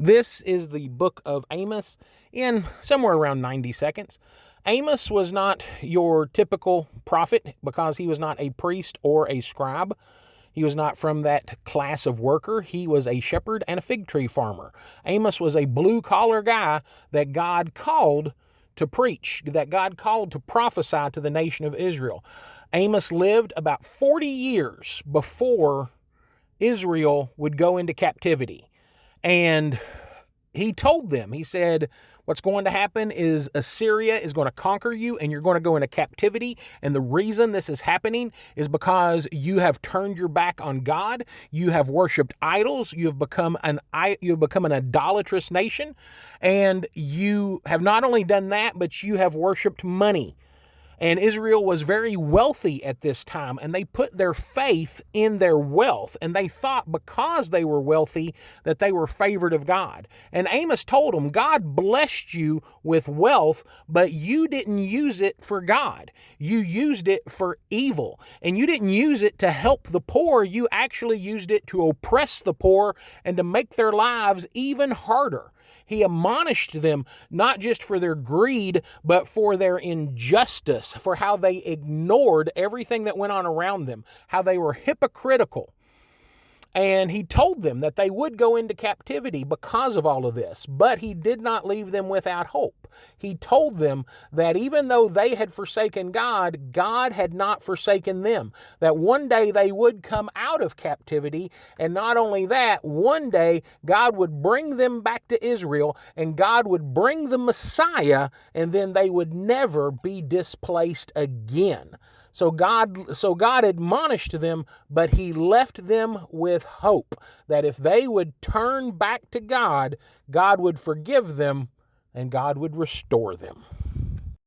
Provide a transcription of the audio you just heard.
This is the book of Amos in somewhere around 90 seconds. Amos was not your typical prophet because he was not a priest or a scribe. He was not from that class of worker. He was a shepherd and a fig tree farmer. Amos was a blue-collar guy that God called to preach, that God called to prophesy to the nation of Israel. Amos lived about 40 years before Israel would go into captivity. And he told them, he said, what's going to happen is Assyria is going to conquer you and you're going to go into captivity. And the reason this is happening is because you have turned your back on God. You have worshiped idols. You've become an idolatrous nation. And you have not only done that, but you have worshiped money. And Israel was very wealthy at this time, and they put their faith in their wealth, and they thought because they were wealthy that they were favored of God. And Amos told them, God blessed you with wealth, but you didn't use it for God. You used it for evil, and you didn't use it to help the poor. You actually used it to oppress the poor and to make their lives even harder. He admonished them not just for their greed, but for their injustice, for how they ignored everything that went on around them, how they were hypocritical. And he told them that they would go into captivity because of all of this, but he did not leave them without hope. He told them that even though they had forsaken God, God had not forsaken them, that one day they would come out of captivity, and not only that, one day God would bring them back to Israel, and God would bring the Messiah, and then they would never be displaced again. So God admonished them, but he left them with hope that if they would turn back to God, God would forgive them and God would restore them.